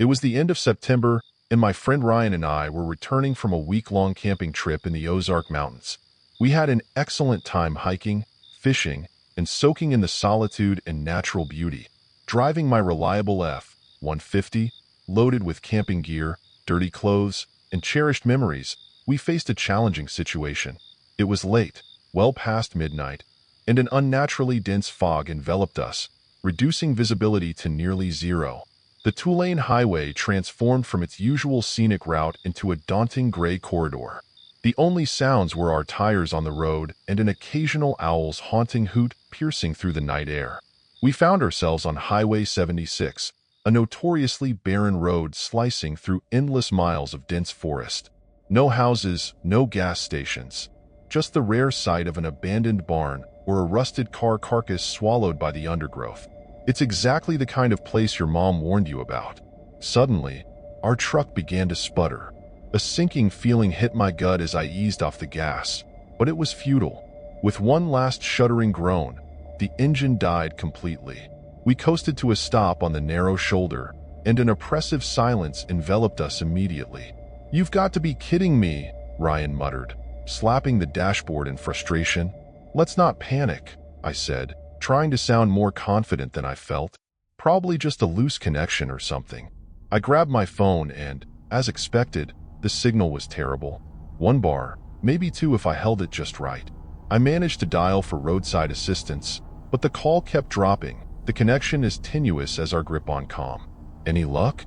It was the end of September, and my friend Ryan and I were returning from a week-long camping trip in the Ozark Mountains. We had an excellent time hiking, fishing, and soaking in the solitude and natural beauty. Driving my reliable F-150, loaded with camping gear, dirty clothes, and cherished memories, we faced a challenging situation. It was late, well past midnight, and an unnaturally dense fog enveloped us, reducing visibility to nearly zero. The two-lane highway transformed from its usual scenic route into a daunting gray corridor. The only sounds were our tires on the road and an occasional owl's haunting hoot piercing through the night air. We found ourselves on Highway 76, a notoriously barren road slicing through endless miles of dense forest. No houses, no gas stations, just the rare sight of an abandoned barn or a rusted car carcass swallowed by the undergrowth. It's exactly the kind of place your mom warned you about. Suddenly, our truck began to sputter. A sinking feeling hit my gut as I eased off the gas, but it was futile. With one last shuddering groan, the engine died completely. We coasted to a stop on the narrow shoulder, and an oppressive silence enveloped us immediately. "You've got to be kidding me," Ryan muttered, slapping the dashboard in frustration. "Let's not panic," I said, trying to sound more confident than I felt. "Probably just a loose connection or something." I grabbed my phone and, as expected, the signal was terrible. 1 bar, maybe 2 if I held it just right. I managed to dial for roadside assistance, but the call kept dropping, the connection as tenuous as our grip on comm. "Any luck?"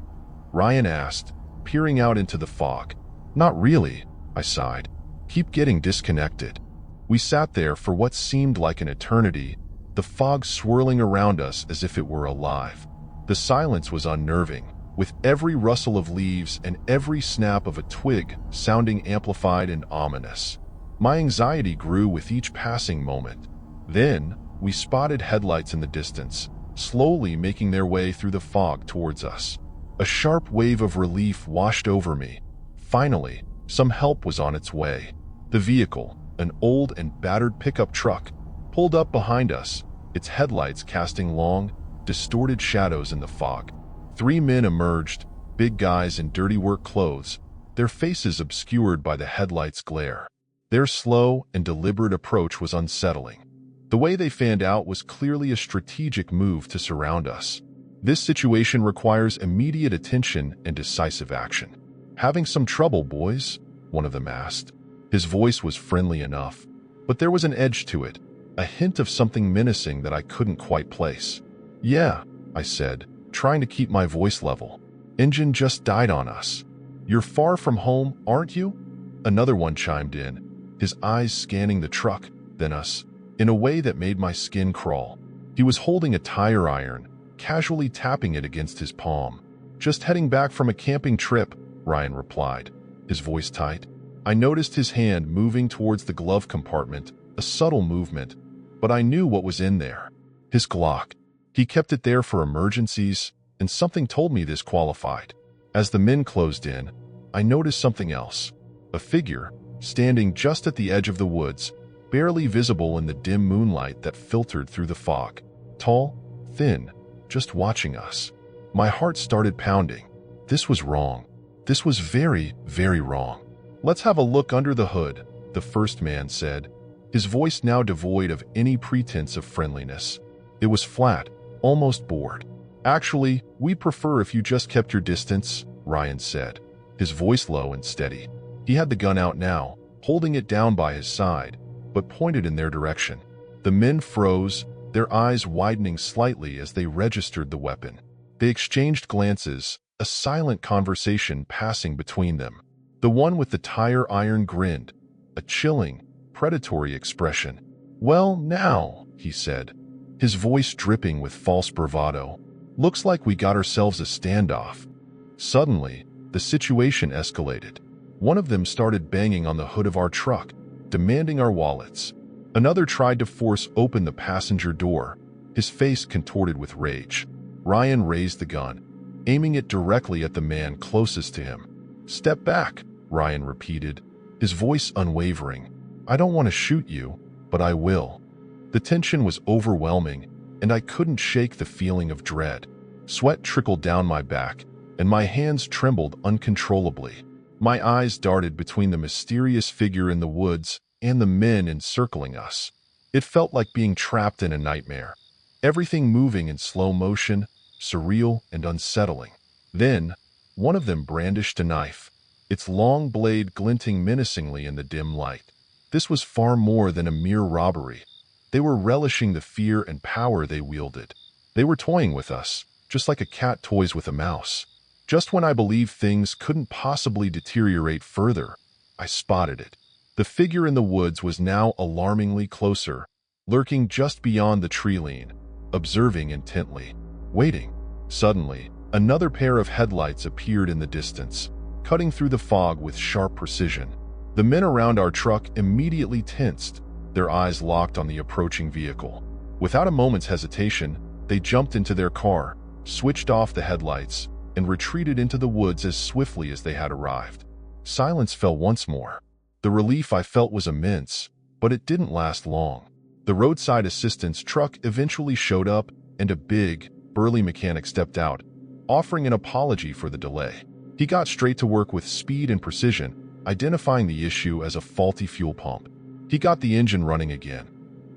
Ryan asked, peering out into the fog. "Not really," I sighed. "Keep getting disconnected." We sat there for what seemed like an eternity, the fog swirling around us as if it were alive. The silence was unnerving, with every rustle of leaves and every snap of a twig sounding amplified and ominous. My anxiety grew with each passing moment. Then, we spotted headlights in the distance, slowly making their way through the fog towards us. A sharp wave of relief washed over me. Finally, some help was on its way. The vehicle, an old and battered pickup truck, pulled up behind us, its headlights casting long, distorted shadows in the fog. 3 men emerged, big guys in dirty work clothes, their faces obscured by the headlights' glare. Their slow and deliberate approach was unsettling. The way they fanned out was clearly a strategic move to surround us. This situation requires immediate attention and decisive action. "Having some trouble, boys?" one of them asked. His voice was friendly enough, but there was an edge to it, a hint of something menacing that I couldn't quite place. "Yeah," I said, trying to keep my voice level. "Engine just died on us." "You're far from home, aren't you?" Another one chimed in, his eyes scanning the truck, then us, in a way that made my skin crawl. He was holding a tire iron, casually tapping it against his palm. "Just heading back from a camping trip," Ryan replied, his voice tight. I noticed his hand moving towards the glove compartment, a subtle movement, but I knew what was in there. His Glock. He kept it there for emergencies, and something told me this qualified. As the men closed in, I noticed something else. A figure, standing just at the edge of the woods, barely visible in the dim moonlight that filtered through the fog. Tall, thin, just watching us. My heart started pounding. This was wrong. This was very, very wrong. "Let's have a look under the hood," the first man said, his voice now devoid of any pretense of friendliness. It was flat, almost bored. "Actually, we prefer if you just kept your distance," Ryan said, his voice low and steady. He had the gun out now, holding it down by his side, but pointed in their direction. The men froze, their eyes widening slightly as they registered the weapon. They exchanged glances, a silent conversation passing between them. The one with the tire iron grinned, a chilling, predatory expression. "Well, now," he said, his voice dripping with false bravado. "Looks like we got ourselves a standoff." Suddenly, the situation escalated. One of them started banging on the hood of our truck, demanding our wallets. Another tried to force open the passenger door, his face contorted with rage. Ryan raised the gun, aiming it directly at the man closest to him. "Step back," Ryan repeated, his voice unwavering. "I don't want to shoot you, but I will." The tension was overwhelming, and I couldn't shake the feeling of dread. Sweat trickled down my back, and my hands trembled uncontrollably. My eyes darted between the mysterious figure in the woods and the men encircling us. It felt like being trapped in a nightmare. Everything moving in slow motion, surreal and unsettling. Then, one of them brandished a knife, its long blade glinting menacingly in the dim light. This was far more than a mere robbery. They were relishing the fear and power they wielded. They were toying with us, just like a cat toys with a mouse. Just when I believed things couldn't possibly deteriorate further, I spotted it. The figure in the woods was now alarmingly closer, lurking just beyond the tree line, observing intently, waiting. Suddenly, another pair of headlights appeared in the distance, cutting through the fog with sharp precision. The men around our truck immediately tensed, their eyes locked on the approaching vehicle. Without a moment's hesitation, they jumped into their car, switched off the headlights, and retreated into the woods as swiftly as they had arrived. Silence fell once more. The relief I felt was immense, but it didn't last long. The roadside assistance truck eventually showed up, and a big, burly mechanic stepped out, offering an apology for the delay. He got straight to work with speed and precision, identifying the issue as a faulty fuel pump. He got the engine running again.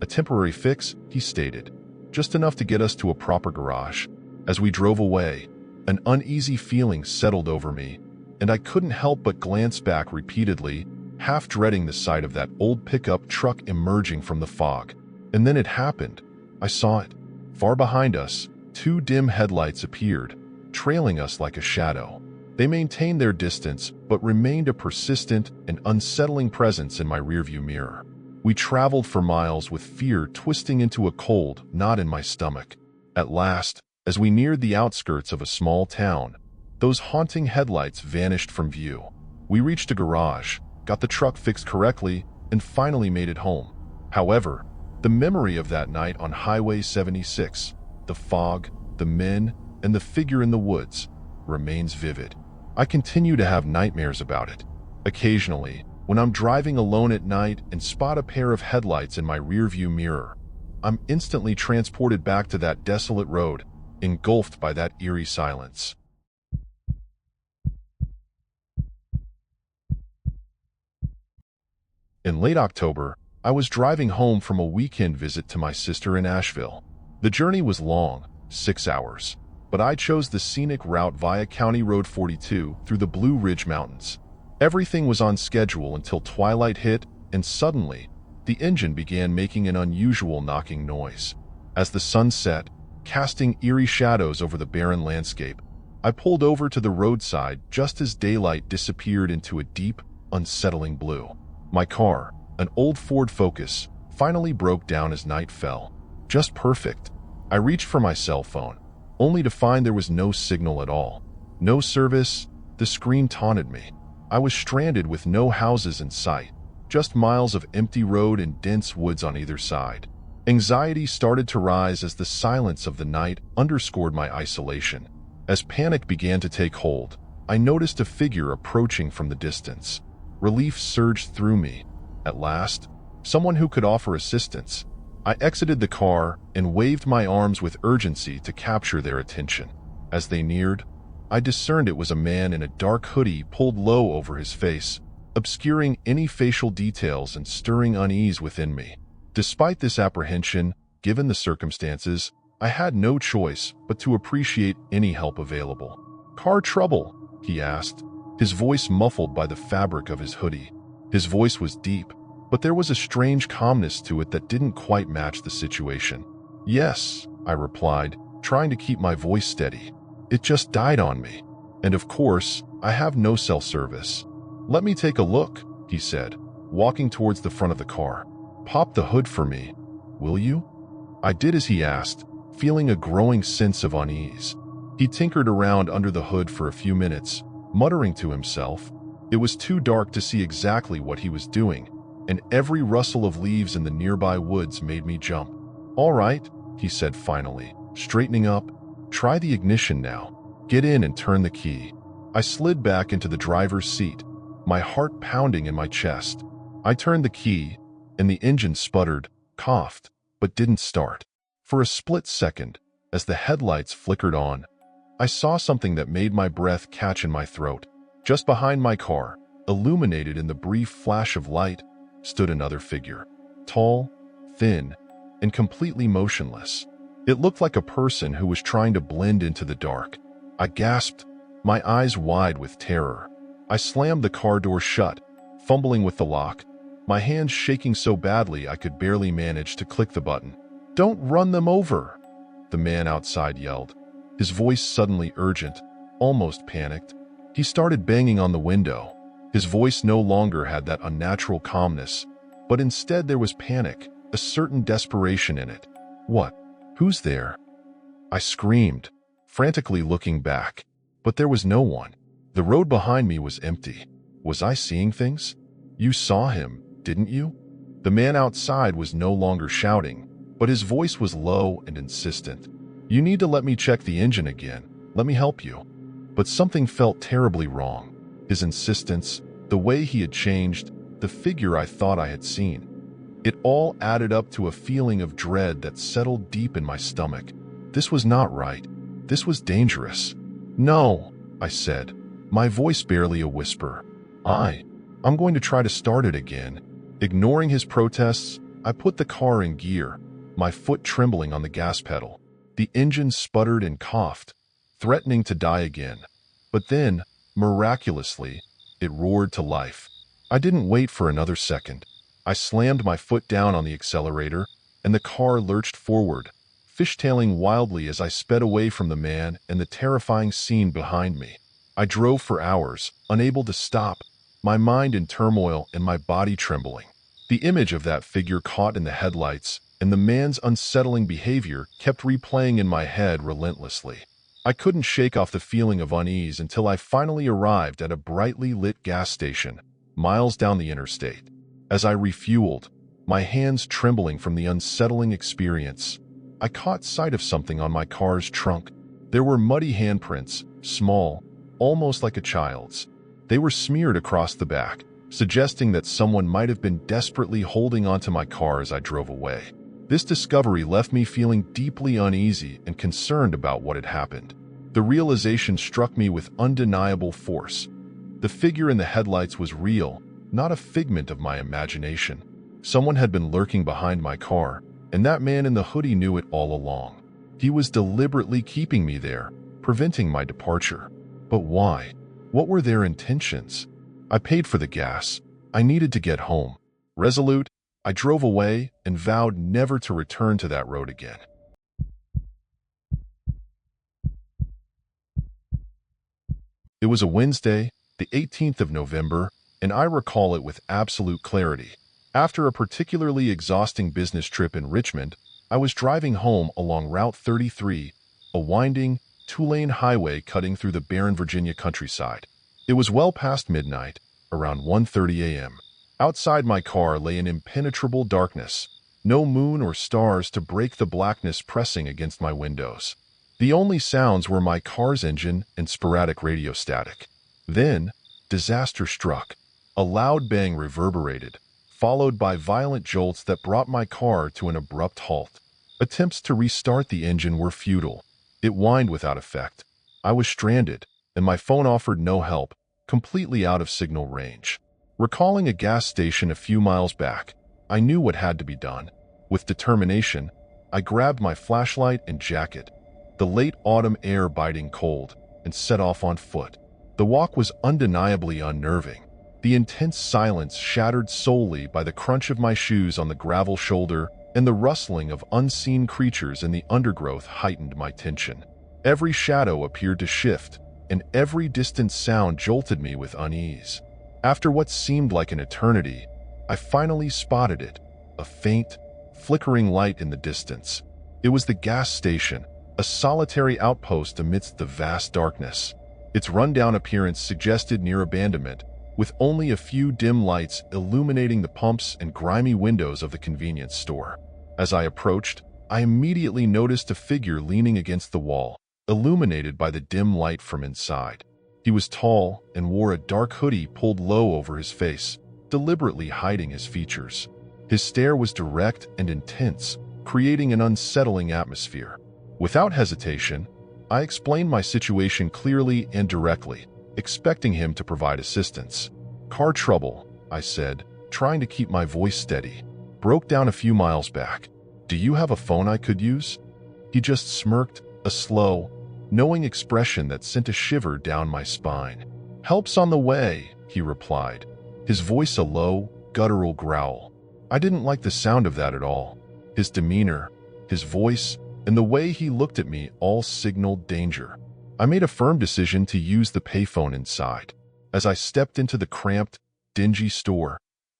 A temporary fix, he stated, just enough to get us to a proper garage. As we drove away, an uneasy feeling settled over me, and I couldn't help but glance back repeatedly, half dreading the sight of that old pickup truck emerging from the fog. And then it happened. I saw it. Far behind us, two dim headlights appeared, trailing us like a shadow. They maintained their distance, but remained a persistent and unsettling presence in my rearview mirror. We traveled for miles with fear twisting into a cold knot in my stomach. At last, as we neared the outskirts of a small town, those haunting headlights vanished from view. We reached a garage, got the truck fixed correctly, and finally made it home. However, the memory of that night on Highway 76, the fog, the men, and the figure in the woods, remains vivid. I continue to have nightmares about it. Occasionally, when I'm driving alone at night and spot a pair of headlights in my rearview mirror, I'm instantly transported back to that desolate road, engulfed by that eerie silence. In late October, I was driving home from a weekend visit to my sister in Asheville. The journey was long, 6 hours, but I chose the scenic route via County Road 42 through the Blue Ridge Mountains. Everything was on schedule until twilight hit, and suddenly, the engine began making an unusual knocking noise. As the sun set, casting eerie shadows over the barren landscape, I pulled over to the roadside just as daylight disappeared into a deep, unsettling blue. My car, an old Ford Focus, finally broke down as night fell. Just perfect. I reached for my cell phone, only to find there was no signal at all. No service. The screen taunted me. I was stranded with no houses in sight, just miles of empty road and dense woods on either side. Anxiety started to rise as the silence of the night underscored my isolation. As panic began to take hold, I noticed a figure approaching from the distance. Relief surged through me. At last, someone who could offer assistance. I exited the car and waved my arms with urgency to capture their attention. As they neared, I discerned it was a man in a dark hoodie pulled low over his face, obscuring any facial details and stirring unease within me. Despite this apprehension, given the circumstances, I had no choice but to appreciate any help available. "Car trouble?" he asked, his voice muffled by the fabric of his hoodie. His voice was deep, but there was a strange calmness to it that didn't quite match the situation. "Yes," I replied, trying to keep my voice steady. "It just died on me. And of course, I have no cell service." "Let me take a look," he said, walking towards the front of the car. "Pop the hood for me, will you?" I did as he asked, feeling a growing sense of unease. He tinkered around under the hood for a few minutes, muttering to himself. It was too dark to see exactly what he was doing, and every rustle of leaves in the nearby woods made me jump. "All right," he said finally, straightening up. "Try the ignition now. Get in and turn the key." I slid back into the driver's seat, my heart pounding in my chest. I turned the key, and the engine sputtered, coughed, but didn't start. For a split second, as the headlights flickered on, I saw something that made my breath catch in my throat. Just behind my car, illuminated in the brief flash of light, stood another figure. Tall, thin, and completely motionless. It looked like a person who was trying to blend into the dark. I gasped, my eyes wide with terror. I slammed the car door shut, fumbling with the lock, my hands shaking so badly I could barely manage to click the button. "Don't run them over!" the man outside yelled, his voice suddenly urgent, almost panicked. He started banging on the window. His voice no longer had that unnatural calmness, but instead there was panic, a certain desperation in it. "What? Who's there?" I screamed, frantically looking back, but there was no one. The road behind me was empty. Was I seeing things? "You saw him, didn't you?" The man outside was no longer shouting, but his voice was low and insistent. "You need to let me check the engine again. Let me help you." But something felt terribly wrong. His insistence, the way he had changed, the figure I thought I had seen. It all added up to a feeling of dread that settled deep in my stomach. This was not right. This was dangerous. "No," I said, my voice barely a whisper. I'm going to try to start it again." Ignoring his protests, I put the car in gear, my foot trembling on the gas pedal. The engine sputtered and coughed, threatening to die again. But then, miraculously, it roared to life. I didn't wait for another second. I slammed my foot down on the accelerator, and the car lurched forward, fishtailing wildly as I sped away from the man and the terrifying scene behind me. I drove for hours, unable to stop, my mind in turmoil and my body trembling. The image of that figure caught in the headlights and the man's unsettling behavior kept replaying in my head relentlessly. I couldn't shake off the feeling of unease until I finally arrived at a brightly lit gas station, miles down the interstate. As I refueled, my hands trembling from the unsettling experience, I caught sight of something on my car's trunk. There were muddy handprints, small, almost like a child's. They were smeared across the back, suggesting that someone might have been desperately holding onto my car as I drove away. This discovery left me feeling deeply uneasy and concerned about what had happened. The realization struck me with undeniable force. The figure in the headlights was real, not a figment of my imagination. Someone had been lurking behind my car, and that man in the hoodie knew it all along. He was deliberately keeping me there, preventing my departure. But why? What were their intentions? I paid for the gas. I needed to get home. Resolute, I drove away and vowed never to return to that road again. It was a Wednesday, the 18th of November, and I recall it with absolute clarity. After a particularly exhausting business trip in Richmond, I was driving home along Route 33, a winding, two-lane highway cutting through the barren Virginia countryside. It was well past midnight, around 1:30 a.m. Outside my car lay an impenetrable darkness, no moon or stars to break the blackness pressing against my windows. The only sounds were my car's engine and sporadic radio static. Then, disaster struck. A loud bang reverberated, followed by violent jolts that brought my car to an abrupt halt. Attempts to restart the engine were futile. It whined without effect. I was stranded, and my phone offered no help, completely out of signal range. Recalling a gas station a few miles back, I knew what had to be done. With determination, I grabbed my flashlight and jacket, the late autumn air biting cold, and set off on foot. The walk was undeniably unnerving. The intense silence shattered solely by the crunch of my shoes on the gravel shoulder, and the rustling of unseen creatures in the undergrowth heightened my tension. Every shadow appeared to shift, and every distant sound jolted me with unease. After what seemed like an eternity, I finally spotted it, a faint, flickering light in the distance. It was the gas station, a solitary outpost amidst the vast darkness. Its rundown appearance suggested near abandonment, with only a few dim lights illuminating the pumps and grimy windows of the convenience store. As I approached, I immediately noticed a figure leaning against the wall, illuminated by the dim light from inside. He was tall and wore a dark hoodie pulled low over his face, deliberately hiding his features. His stare was direct and intense, creating an unsettling atmosphere. Without hesitation, I explained my situation clearly and directly, expecting him to provide assistance. "Car trouble," I said, trying to keep my voice steady. "Broke down a few miles back. Do you have a phone I could use?" He just smirked, a slow, knowing expression that sent a shiver down my spine. "Help's on the way," he replied, his voice a low, guttural growl. I didn't like the sound of that at all. His demeanor, his voice, and the way he looked at me all signaled danger. I made a firm decision to use the payphone inside. As I stepped into the cramped, dingy store,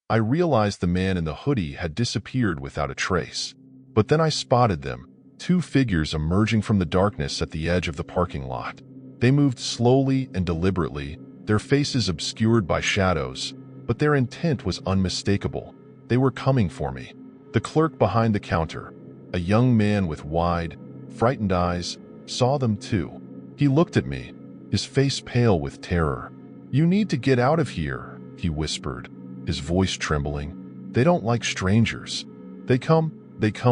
I realized the man in the hoodie had disappeared without a trace. But then I spotted them, two figures emerging from the darkness at the edge of the parking lot. They moved slowly and deliberately, their faces obscured by shadows, but their intent was unmistakable. They were coming for me. The clerk behind the counter, a young man with wide, frightened eyes, saw them too. He looked at me, his face pale with terror. "You need to get out of here," he whispered, his voice trembling. "They don't like strangers. They come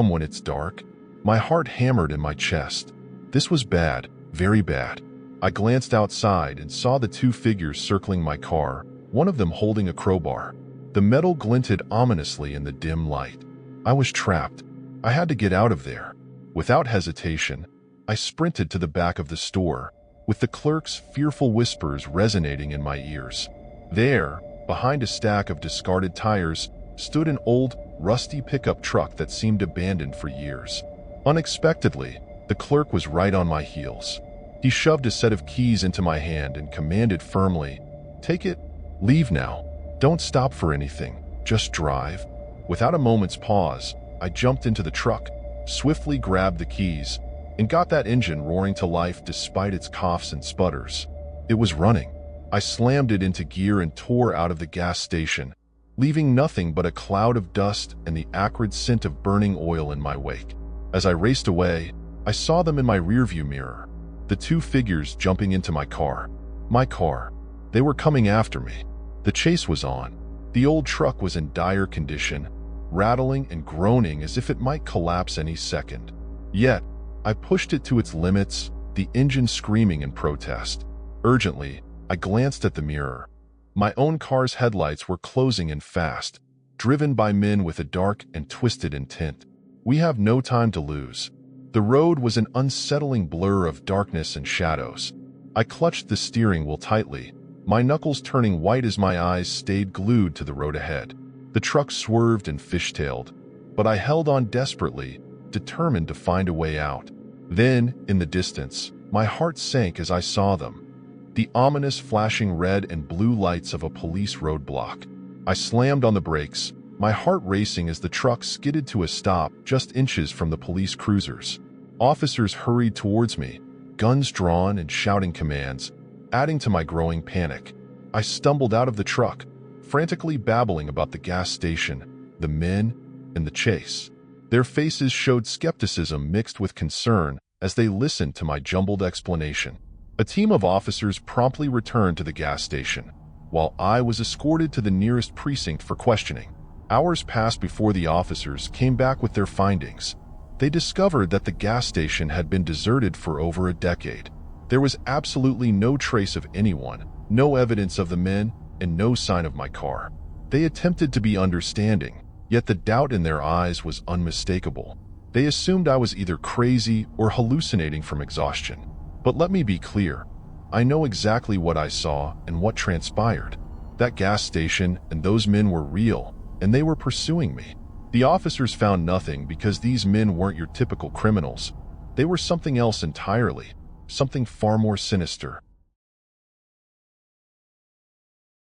when it's dark." My heart hammered in my chest. This was bad, very bad. I glanced outside and saw the two figures circling my car, one of them holding a crowbar. The metal glinted ominously in the dim light. I was trapped. I had to get out of there. Without hesitation, I sprinted to the back of the store, with the clerk's fearful whispers resonating in my ears. There, behind a stack of discarded tires, stood an old, rusty pickup truck that seemed abandoned for years. Unexpectedly, the clerk was right on my heels. He shoved a set of keys into my hand and commanded firmly, "Take it. Leave now. Don't stop for anything. Just drive." Without a moment's pause, I jumped into the truck, swiftly grabbed the keys, and got that engine roaring to life despite its coughs and sputters. It was running. I slammed it into gear and tore out of the gas station, leaving nothing but a cloud of dust and the acrid scent of burning oil in my wake. As I raced away, I saw them in my rearview mirror, the two figures jumping into my car. My car. They were coming after me. The chase was on. The old truck was in dire condition, rattling and groaning as if it might collapse any second. Yet, I pushed it to its limits, the engine screaming in protest. Urgently, I glanced at the mirror. My own car's headlights were closing in fast, driven by men with a dark and twisted intent. We have no time to lose. The road was an unsettling blur of darkness and shadows. I clutched the steering wheel tightly, my knuckles turning white as my eyes stayed glued to the road ahead. The truck swerved and fishtailed, but I held on desperately, determined to find a way out. Then, in the distance, my heart sank as I saw them. The ominous flashing red and blue lights of a police roadblock. I slammed on the brakes, my heart racing as the truck skidded to a stop just inches from the police cruisers. Officers hurried towards me, guns drawn and shouting commands, adding to my growing panic. I stumbled out of the truck, frantically babbling about the gas station, the men, and the chase. Their faces showed skepticism mixed with concern as they listened to my jumbled explanation. A team of officers promptly returned to the gas station, while I was escorted to the nearest precinct for questioning. Hours passed before the officers came back with their findings. They discovered that the gas station had been deserted for over a decade. There was absolutely no trace of anyone, no evidence of the men, and no sign of my car. They attempted to be understanding, yet the doubt in their eyes was unmistakable. They assumed I was either crazy or hallucinating from exhaustion. But let me be clear, I know exactly what I saw and what transpired. That gas station and those men were real, and they were pursuing me. The officers found nothing because these men weren't your typical criminals. They were something else entirely, something far more sinister.